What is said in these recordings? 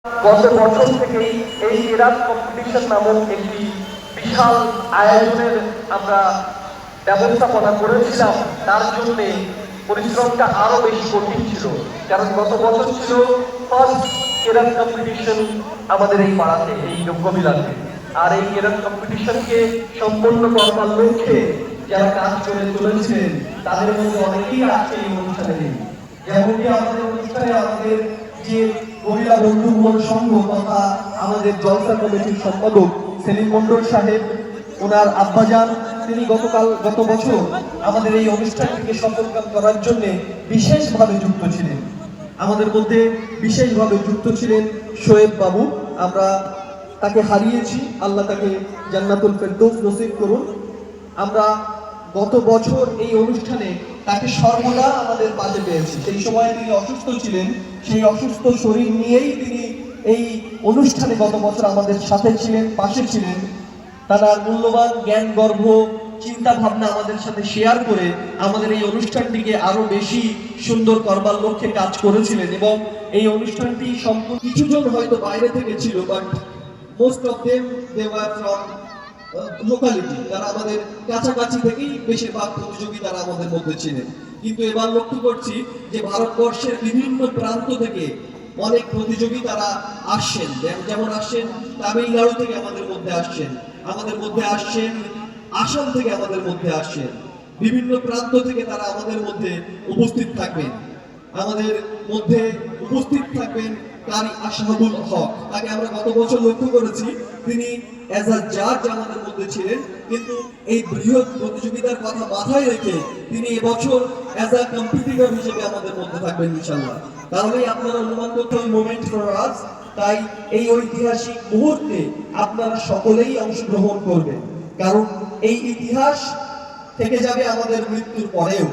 গত বছর থেকেই এই কেরাত কম্পিটিশন নামক একটি বিশাল আয়োজনের আমরা ব্যবস্থাপনা করেছিলাম। তার জন্য পরিশ্রমটা আরো বেশি কঠিন ছিল, কারণ গত বছর ছিল ফার্স্ট কেরাত কম্পিটিশন আমাদের এই পাড়াতে, এই যোগ্যবিলাতে। আর এই কেরাত কম্পিটিশনকে সম্পন্ন করবার লক্ষ্যে যারা কাজ করে চলেছেন তাদের মধ্যে অনেকেই আজকে এই অনুষ্ঠানে নেই। যেমনটি আমাদের অনুষ্ঠানে আমাদের যে মহিলা বন্ধুগণ সংঘ তথা আমাদের জলসা কমিটির সম্পাদক সেলিম মন্ডল সাহেব, ওনার আব্বাজান, তিনি গত বছর আমাদের এই অনুষ্ঠানটিকে সফলকাম করার জন্য বিশেষভাবে যুক্ত ছিলেন। আমাদের মধ্যে বিশেষভাবে যুক্ত ছিলেন শোয়েব বাবু। আমরা তাকে হারিয়েছি, আল্লাহ তাকে জান্নাতুল ফেরদৌস নসিব করুন। আমরা গত বছর এই অনুষ্ঠানে তাকে সর্বদা আমাদের পাশে পেয়েছি। সেই সময় তিনি অসুস্থ ছিলেন, সেই অসুস্থ শরীর নিয়েই তিনি এই অনুষ্ঠানে গত বছর আমাদের সাথে ছিলেন, পাশে ছিলেন। তার মূল্যবান জ্ঞান গর্ভ চিন্তা ভাবনা আমাদের সাথে শেয়ার করে আমাদের এই অনুষ্ঠানটিকে আরো বেশি সুন্দর করবার লক্ষ্যে কাজ করেছিলেন। এবং এই অনুষ্ঠানটি সম্পূর্ণ, কিছুজন হয়তো বাইরে থেকে ছিল, but most of them they were from locality, তারা আমাদের কাছাকাছি থেকেই বেশিরভাগ প্রতিযোগী তারা আমাদের মধ্যে ছিলেন। কিন্তু এবার লক্ষ্য করছি যে ভারতবর্ষের বিভিন্ন প্রান্ত থেকে অনেক প্রতিযোগী তারা আসছেন। যেমন আসছেন তামিলনাড়ু থেকে আমাদের মধ্যে আসছেন, আসাম থেকে আমাদের মধ্যে আসছেন, বিভিন্ন প্রান্ত থেকে তারা আমাদের মধ্যে উপস্থিত থাকবেন। আমাদের মধ্যে উপস্থিত থাকবেন কারি আশহাবুল হক, তাকে আমরা গত বছর লক্ষ্য করেছি, তিনি অ্যাজ আ জাজ আমাদের মধ্যে ছিলেন, কিন্তু এই বৃহৎ প্রতিযোগিতার কথা মাথায় রেখে তিনি এবছর অ্যাজ আ কম্পিটিটর হিসেবে আমাদের মধ্যে থাকবেন ইনশাআল্লাহ। তাহলেই আপনারা অনুমান করতে হবে মোমেন্ট ফর আস। তাই এই ঐতিহাসিক মুহূর্তে আপনারা সকলেই অংশগ্রহণ করবেন, কারণ এই ইতিহাস থেকে যাবে আমাদের মৃত্যুর পরেও।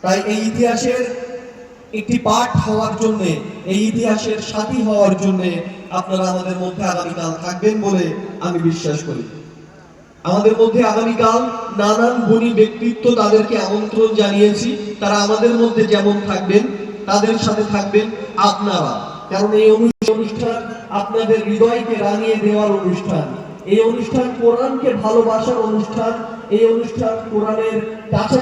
তাই এই ইতিহাসের একটি পাঠ হওয়ার জন্য, এই ইতিহাসের সাথী হওয়ার জন্য আপনারা আমাদের মধ্যে আগামীকাল থাকবেন বলে আমি বিশ্বাস করি। আমাদের মধ্যে আগামীকাল নানান গুণী ব্যক্তিত্ব, তাদেরকে আমন্ত্রণ জানিয়েছি। তারা আমাদের মধ্যে যেমন থাকবেন, তাদের সাথে থাকবেন আপনারা, কারণ এই অনুষ্ঠান আপনাদের হৃদয়কে রাঙিয়ে দেওয়ার অনুষ্ঠান। এই অনুষ্ঠান কোরআনকে ভালোবাসার অনুষ্ঠান। এই অনুষ্ঠান কোরআনের কাছে